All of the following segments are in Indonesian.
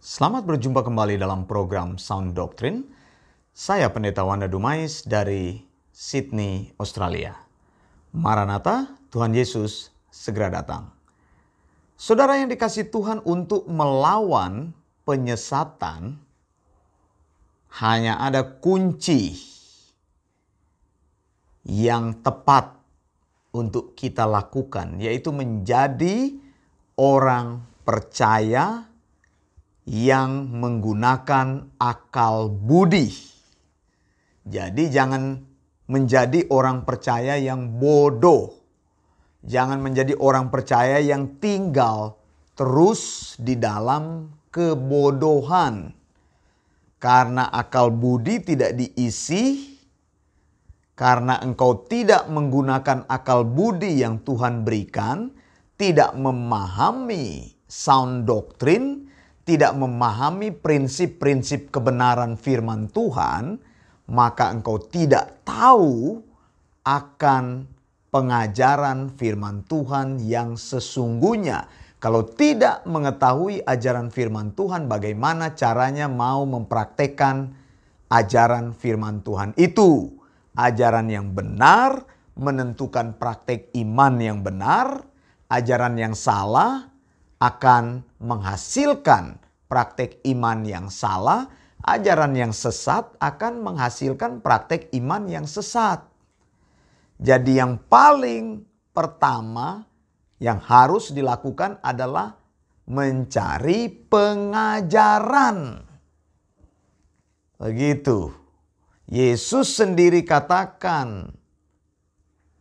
Selamat berjumpa kembali dalam program Sound Doctrine. Saya Pendeta Wanda Dumais dari Sydney, Australia. Maranatha, Tuhan Yesus segera datang. Saudara yang dikasihi Tuhan, untuk melawan penyesatan hanya ada kunci yang tepat untuk kita lakukan, yaitu menjadi orang percaya yang menggunakan akal budi. Jadi jangan menjadi orang percaya yang bodoh. Jangan menjadi orang percaya yang tinggal terus di dalam kebodohan. Karena akal budi tidak diisi, karena engkau tidak menggunakan akal budi yang Tuhan berikan, tidak memahami sound doctrine, tidak memahami prinsip-prinsip kebenaran firman Tuhan, maka engkau tidak tahu akan pengajaran firman Tuhan yang sesungguhnya. Kalau tidak mengetahui ajaran firman Tuhan, bagaimana caranya mau mempraktekkan ajaran firman Tuhan itu? Ajaran yang benar menentukan praktek iman yang benar, ajaran yang salah akan menghasilkan praktek iman yang salah, ajaran yang sesat akan menghasilkan praktek iman yang sesat. Jadi yang paling pertama yang harus dilakukan adalah mencari pengajaran. Begitu. Yesus sendiri katakan,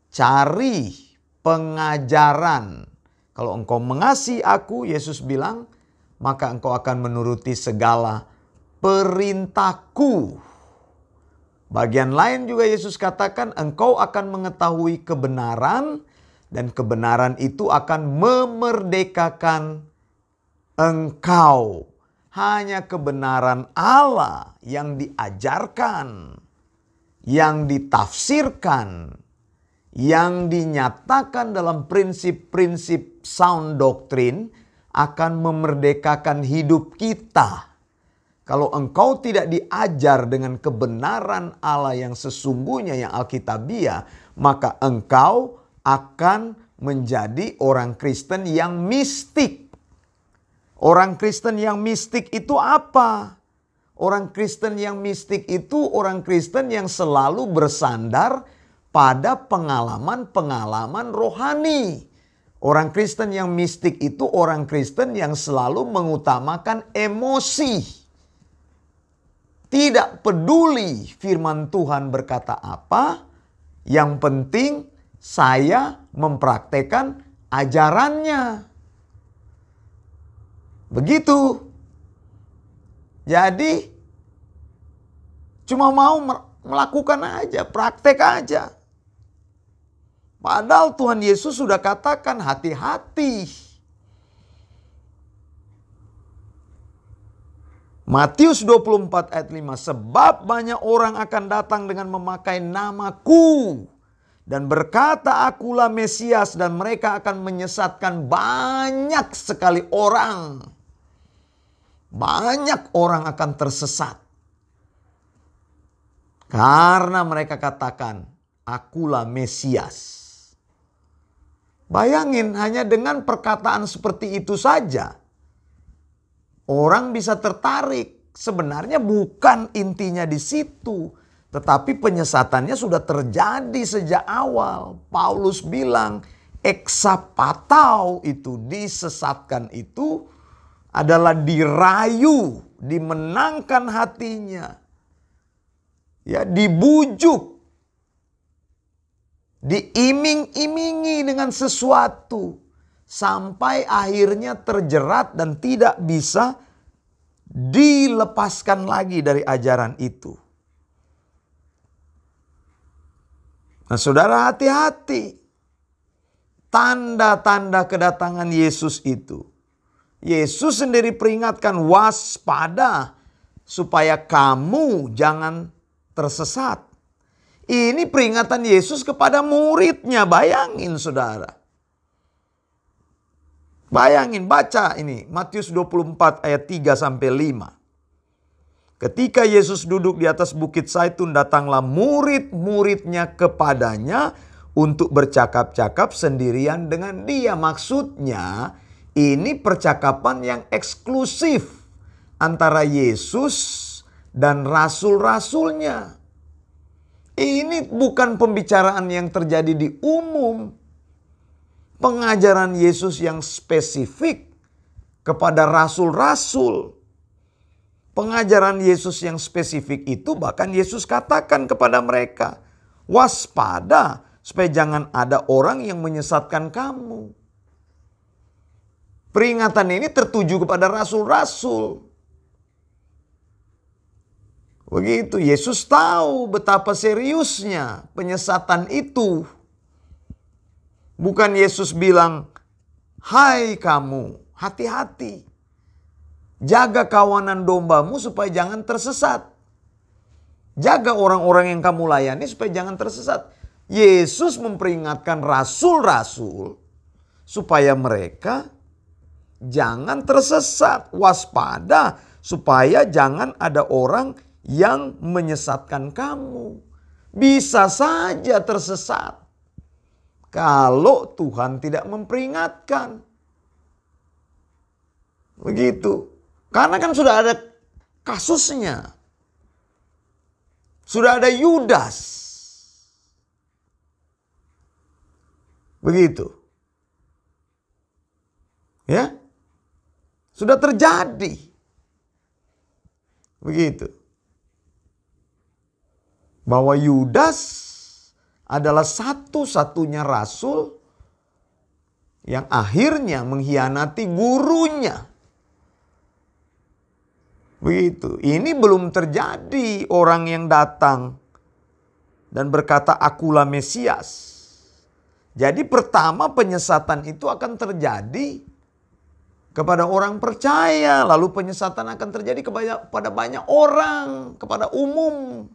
cari pengajaran. Kalau engkau mengasihi aku, Yesus bilang, maka engkau akan menuruti segala perintahku. Bagian lain juga Yesus katakan, engkau akan mengetahui kebenaran, dan kebenaran itu akan memerdekakan engkau. Hanya kebenaran Allah yang diajarkan, yang ditafsirkan, yang dinyatakan dalam prinsip-prinsip sound doctrine akan memerdekakan hidup kita. Kalau engkau tidak diajar dengan kebenaran Allah yang sesungguhnya, yang alkitabiah, maka engkau akan menjadi orang Kristen yang mistik. Orang Kristen yang mistik itu apa? Orang Kristen yang mistik itu orang Kristen yang selalu bersandar pada pengalaman-pengalaman rohani. Orang Kristen yang mistik itu orang Kristen yang selalu mengutamakan emosi. Tidak peduli firman Tuhan berkata apa, yang penting saya mempraktekkan ajarannya. Begitu. Jadi cuma mau melakukan aja, praktek aja. Padahal Tuhan Yesus sudah katakan hati-hati. Matius 24 ayat 5. Sebab banyak orang akan datang dengan memakai namaku dan berkata akulah Mesias, dan mereka akan menyesatkan banyak sekali orang. Banyak orang akan tersesat. Karena mereka katakan akulah Mesias. Bayangin, hanya dengan perkataan seperti itu saja orang bisa tertarik. Sebenarnya bukan intinya di situ, tetapi penyesatannya sudah terjadi sejak awal. Paulus bilang eksapatau itu, disesatkan itu adalah dirayu, dimenangkan hatinya. Ya, dibujuk, diiming-imingi dengan sesuatu, sampai akhirnya terjerat dan tidak bisa dilepaskan lagi dari ajaran itu. Nah, saudara, hati-hati. Tanda-tanda kedatangan Yesus itu. Yesus sendiri peringatkan, waspada supaya kamu jangan tersesat. Ini peringatan Yesus kepada muridnya, bayangin saudara. Bayangin, baca ini Matius 24 ayat 3 sampai 5. Ketika Yesus duduk di atas bukit Zaitun, datanglah murid-muridnya kepadanya untuk bercakap-cakap sendirian dengan dia. Maksudnya ini percakapan yang eksklusif antara Yesus dan rasul-rasulnya. Ini bukan pembicaraan yang terjadi di umum. Pengajaran Yesus yang spesifik kepada rasul-rasul. Pengajaran Yesus yang spesifik itu bahkan Yesus katakan kepada mereka, waspada supaya jangan ada orang yang menyesatkan kamu. Peringatan ini tertuju kepada rasul-rasul. Begitu, Yesus tahu betapa seriusnya penyesatan itu. Bukan Yesus bilang, hai kamu, hati-hati. Jaga kawanan dombamu supaya jangan tersesat. Jaga orang-orang yang kamu layani supaya jangan tersesat. Yesus memperingatkan rasul-rasul supaya mereka jangan tersesat. Waspada supaya jangan ada orang yang menyesatkan kamu. Bisa saja tersesat kalau Tuhan tidak memperingatkan. Begitu. Karena kan sudah ada kasusnya. Sudah ada Yudas. Begitu. Ya. Sudah terjadi. Begitu. Bahwa Yudas adalah satu-satunya rasul yang akhirnya mengkhianati gurunya. Begitu. Ini belum terjadi orang yang datang dan berkata akulah Mesias. Jadi pertama penyesatan itu akan terjadi kepada orang percaya. Lalu penyesatan akan terjadi kepada banyak orang, kepada umum.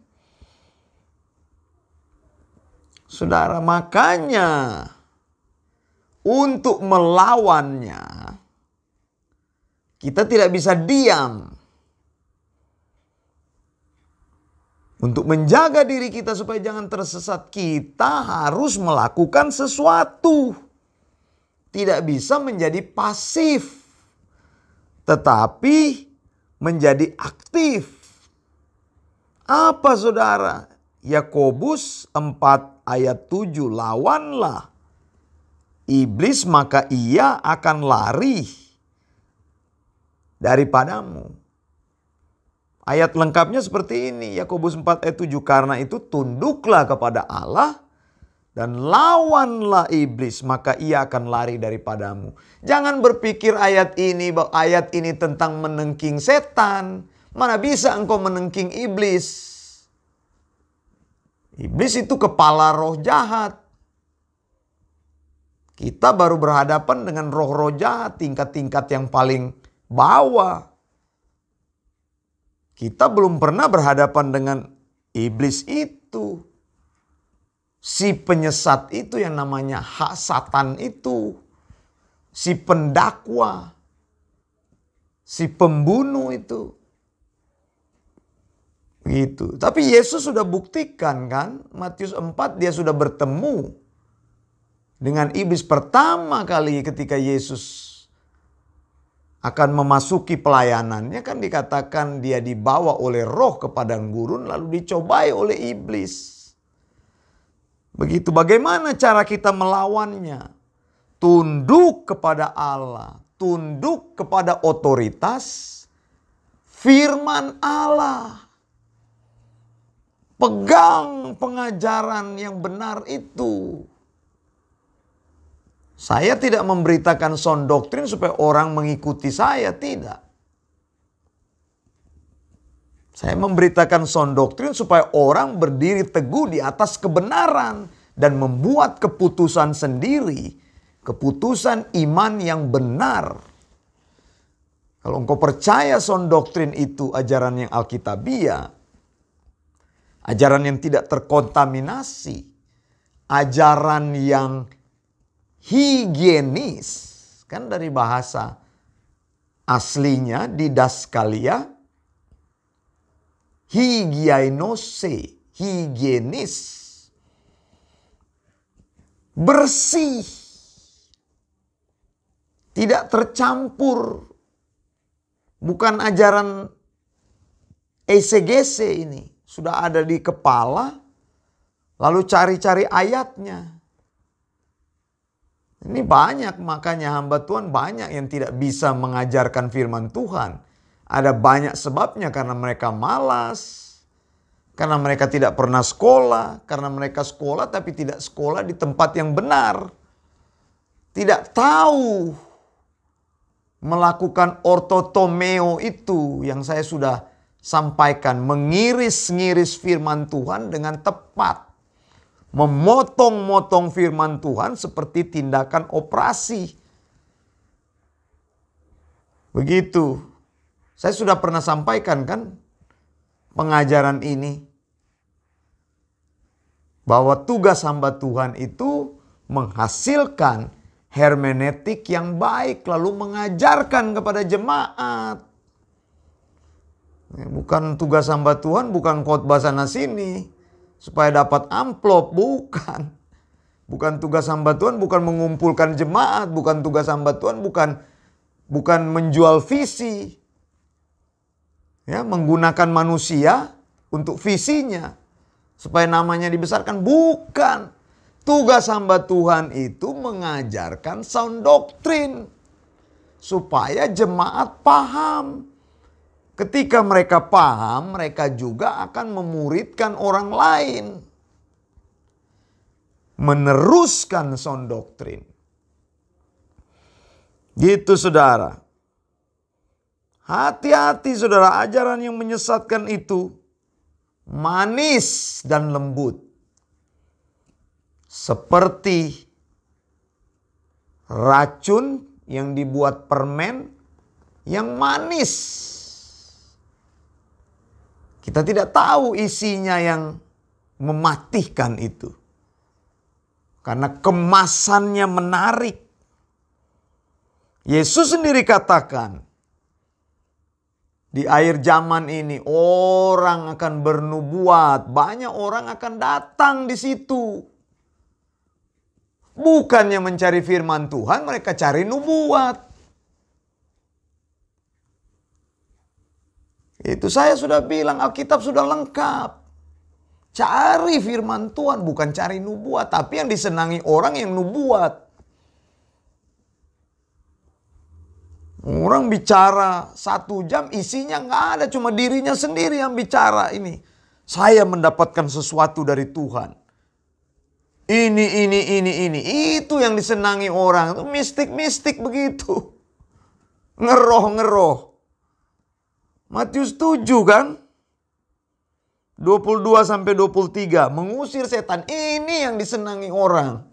Saudara, makanya untuk melawannya kita tidak bisa diam. Untuk menjaga diri kita supaya jangan tersesat, kita harus melakukan sesuatu. Tidak bisa menjadi pasif, tetapi menjadi aktif. Apa saudara? Yakobus 4 ayat 7, lawanlah iblis maka ia akan lari daripadamu. Ayat lengkapnya seperti ini, Yakobus 4 ayat 7, karena itu tunduklah kepada Allah dan lawanlah iblis maka ia akan lari daripadamu. Jangan berpikir ayat ini tentang menengking setan. Mana bisa engkau menengking iblis? Iblis itu kepala roh jahat. Kita baru berhadapan dengan roh-roh jahat tingkat-tingkat yang paling bawah. Kita belum pernah berhadapan dengan iblis itu. Si penyesat itu yang namanya hak satan itu. Si pendakwa. Si pembunuh itu. Gitu. Tapi Yesus sudah buktikan kan, Matius 4 dia sudah bertemu dengan iblis pertama kali ketika Yesus akan memasuki pelayanannya, kan dikatakan dia dibawa oleh roh ke padang gurun lalu dicobai oleh iblis. Begitu, bagaimana cara kita melawannya? Tunduk kepada Allah, tunduk kepada otoritas firman Allah. Pegang pengajaran yang benar itu. Saya tidak memberitakan sound doktrin supaya orang mengikuti saya, tidak. Saya memberitakan sound doktrin supaya orang berdiri teguh di atas kebenaran dan membuat keputusan sendiri, keputusan iman yang benar. Kalau engkau percaya sound doktrin itu ajaran yang alkitabiah, ajaran yang tidak terkontaminasi, ajaran yang higienis, Kan dari bahasa aslinya didaskalia, hygienose, higienis, bersih, tidak tercampur. Bukan ajaran ECGC ini. Sudah ada di kepala, lalu cari-cari ayatnya. Ini banyak, makanya hamba Tuhan banyak yang tidak bisa mengajarkan firman Tuhan. Ada banyak sebabnya, karena mereka malas, karena mereka tidak pernah sekolah, karena mereka sekolah tapi tidak sekolah di tempat yang benar. Tidak tahu melakukan ortotomeo itu yang saya sudah sampaikan. Mengiris-ngiris firman Tuhan dengan tepat. Memotong-motong firman Tuhan seperti tindakan operasi. Begitu. Saya sudah pernah sampaikan kan pengajaran ini. Bahwa tugas hamba Tuhan itu menghasilkan hermeneutik yang baik, lalu mengajarkan kepada jemaat. Bukan tugas hamba Tuhan, bukan khotbah sana sini supaya dapat amplop, bukan. Bukan tugas hamba Tuhan, bukan mengumpulkan jemaat, bukan tugas hamba Tuhan, bukan menjual visi. Ya, menggunakan manusia untuk visinya supaya namanya dibesarkan, bukan. Tugas hamba Tuhan itu mengajarkan sound doktrin supaya jemaat paham. Ketika mereka paham, mereka juga akan memuridkan orang lain. Meneruskan sound doktrin. Gitu saudara. Hati-hati saudara, ajaran yang menyesatkan itu manis dan lembut. Seperti racun yang dibuat permen yang manis. Kita tidak tahu isinya yang mematikan itu. Karena kemasannya menarik. Yesus sendiri katakan, di akhir zaman ini orang akan bernubuat. Banyak orang akan datang di situ. Bukannya mencari firman Tuhan, mereka cari nubuat. Itu saya sudah bilang, Alkitab sudah lengkap. Cari firman Tuhan, bukan cari nubuat. Tapi yang disenangi orang yang nubuat. Orang bicara 1 jam, isinya nggak ada. Cuma dirinya sendiri yang bicara ini. Saya mendapatkan sesuatu dari Tuhan. Ini. Itu yang disenangi orang. Itu mistik-mistik begitu. Ngeroh. Matius 7 kan? 22-23. Mengusir setan. Ini yang disenangi orang.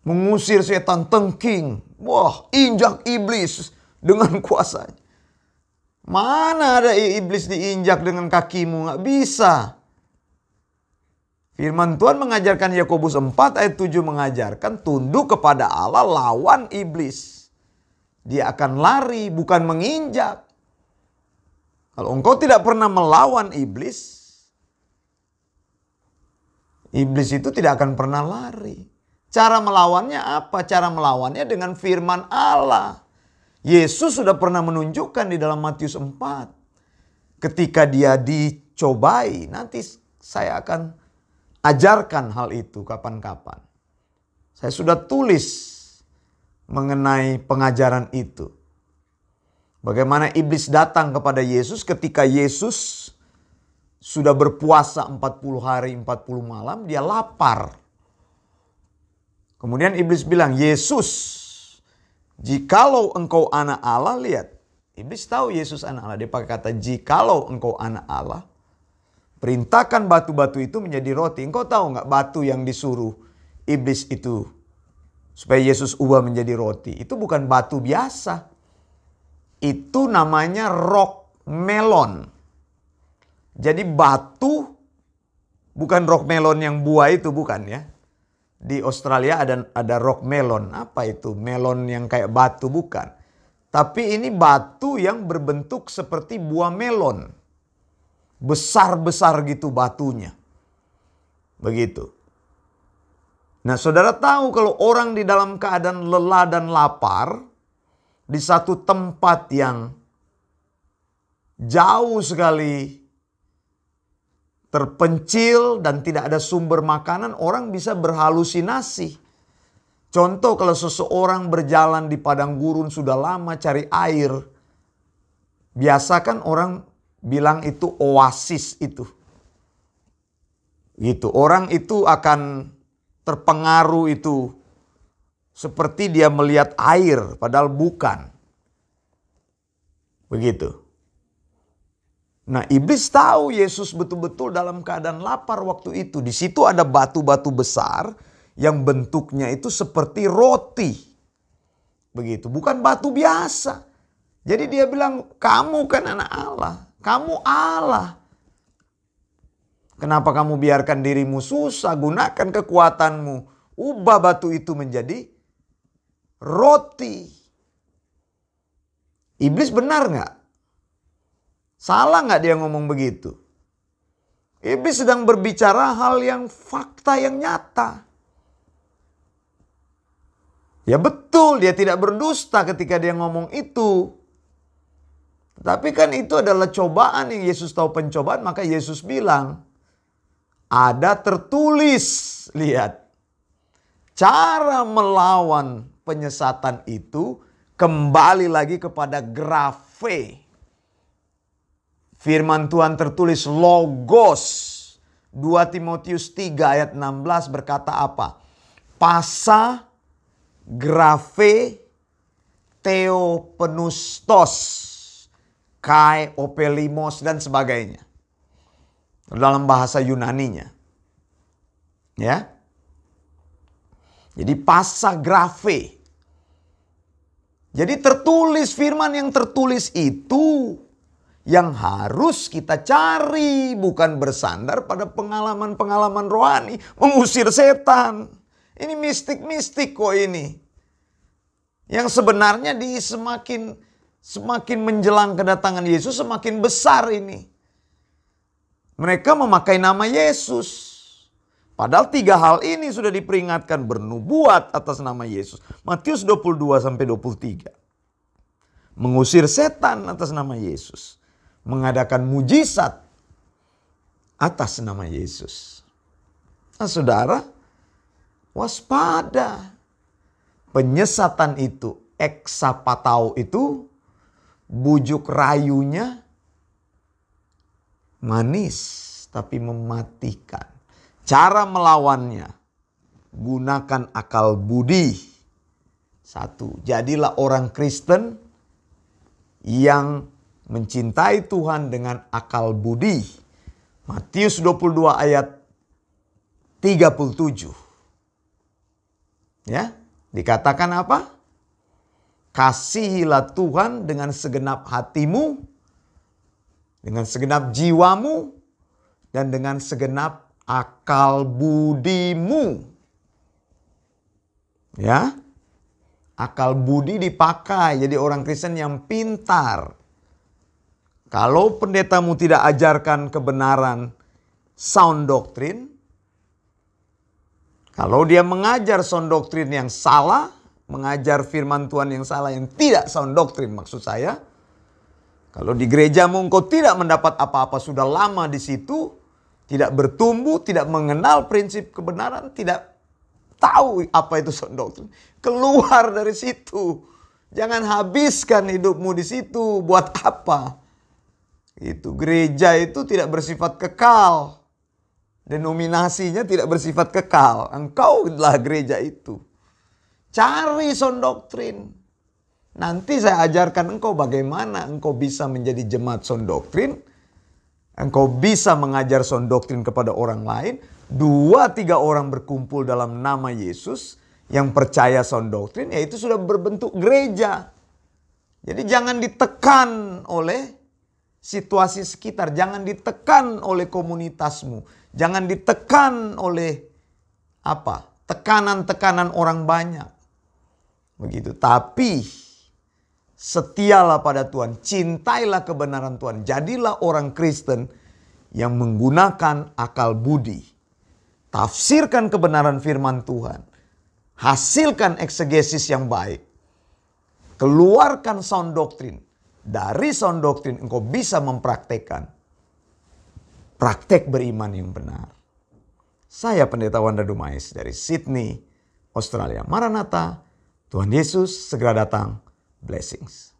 Mengusir setan tengking. Wah, injak iblis dengan kuasanya. Mana ada iblis diinjak dengan kakimu? Nggak bisa. Firman Tuhan mengajarkan, Yakobus 4 ayat 7 mengajarkan tunduk kepada Allah, lawan iblis. Dia akan lari, bukan menginjak. Kalau engkau tidak pernah melawan iblis, iblis itu tidak akan pernah lari. Cara melawannya apa? Cara melawannya dengan firman Allah. Yesus sudah pernah menunjukkan di dalam Matius 4. Ketika dia dicobai, nanti saya akan ajarkan hal itu kapan-kapan. Saya sudah tulis mengenai pengajaran itu. Bagaimana iblis datang kepada Yesus ketika Yesus sudah berpuasa 40 hari 40 malam, dia lapar. Kemudian iblis bilang, Yesus, jikalau engkau anak Allah, lihat. Iblis tahu Yesus anak Allah. Dia pakai kata, jikalau engkau anak Allah, perintahkan batu-batu itu menjadi roti. Engkau tahu nggak batu yang disuruh iblis itu supaya Yesus ubah menjadi roti? Itu bukan batu biasa. Itu namanya rock melon. Jadi batu, bukan rock melon yang buah itu, bukan ya. Di Australia ada rock melon. Apa itu? Melon yang kayak batu, bukan. Tapi ini batu yang berbentuk seperti buah melon. Besar-besar gitu batunya. Begitu. Nah, saudara tahu kalau orang di dalam keadaan lelah dan lapar, di satu tempat yang jauh sekali, terpencil dan tidak ada sumber makanan, orang bisa berhalusinasi. Contoh, kalau seseorang berjalan di padang gurun sudah lama cari air, biasa kan orang bilang itu oasis itu. Gitu. Orang itu akan terpengaruh itu seperti dia melihat air, padahal bukan. Begitu. Nah, iblis tahu Yesus betul-betul dalam keadaan lapar waktu itu. Di situ ada batu-batu besar yang bentuknya itu seperti roti. Begitu, bukan batu biasa. Jadi dia bilang, kamu kan anak Allah, kamu Allah. Kenapa kamu biarkan dirimu susah? Gunakan kekuatanmu, ubah batu itu menjadi roti. Iblis benar nggak? Salah nggak dia ngomong begitu? Iblis sedang berbicara hal yang fakta yang nyata. Ya betul, dia tidak berdusta ketika dia ngomong itu. Tapi kan itu adalah cobaan yang Yesus tahu pencobaan, maka Yesus bilang, ada tertulis, lihat. Cara melawan penyesatan itu kembali lagi kepada grafe. Firman Tuhan tertulis logos. 2 Timotius 3 ayat 16 berkata apa? Pasa, grafe, theopenustos, kai, opelimos, dan sebagainya. Dalam bahasa Yunaninya. Ya. Jadi pasa, grafe. Jadi tertulis, firman yang tertulis itu yang harus kita cari, bukan bersandar pada pengalaman-pengalaman rohani, mengusir setan. Ini mistik-mistik kok ini. Yang sebenarnya semakin menjelang kedatangan Yesus semakin besar ini. Mereka memakai nama Yesus. Padahal 3 hal ini sudah diperingatkan, bernubuat atas nama Yesus. Matius 22-23. Mengusir setan atas nama Yesus. Mengadakan mujizat atas nama Yesus. Nah, saudara, waspada. Penyesatan itu, eksapatau itu, bujuk rayunya manis tapi mematikan. Cara melawannya, gunakan akal budi. 1, jadilah orang Kristen yang mencintai Tuhan dengan akal budi. Matius 22 ayat 37. Ya, dikatakan apa? Kasihilah Tuhan dengan segenap hatimu, dengan segenap jiwamu, dan dengan segenap akal budimu. Ya, akal budi dipakai jadi orang Kristen yang pintar. Kalau pendetamu tidak ajarkan kebenaran sound doctrine, kalau dia mengajar sound doctrine yang salah, mengajar firman Tuhan yang salah, yang tidak sound doctrine maksud saya. Kalau di gerejamu engkau tidak mendapat apa-apa, sudah lama di situ, tidak bertumbuh, tidak mengenal prinsip kebenaran, tidak tahu apa itu sound doctrine, keluar dari situ. Jangan habiskan hidupmu di situ. Buat apa? Itu gereja itu tidak bersifat kekal. Denominasinya tidak bersifat kekal. Engkau adalah gereja itu. Cari sound doctrine. Nanti saya ajarkan engkau bagaimana engkau bisa menjadi jemaat sound doctrine. Engkau bisa mengajar sound doctrine kepada orang lain. 2-3 orang berkumpul dalam nama Yesus yang percaya sound doctrine, yaitu sudah berbentuk gereja. Jadi jangan ditekan oleh situasi sekitar, jangan ditekan oleh komunitasmu, jangan ditekan oleh apa? tekanan-tekanan orang banyak. Begitu. Tapi setialah pada Tuhan, cintailah kebenaran Tuhan. Jadilah orang Kristen yang menggunakan akal budi. Tafsirkan kebenaran firman Tuhan. Hasilkan eksegesis yang baik. Keluarkan sound doctrine. Dari sound doctrine engkau bisa mempraktekkan praktek beriman yang benar. Saya Pendeta Wanda Dumais dari Sydney, Australia. Maranatha, Tuhan Yesus segera datang. Blessings.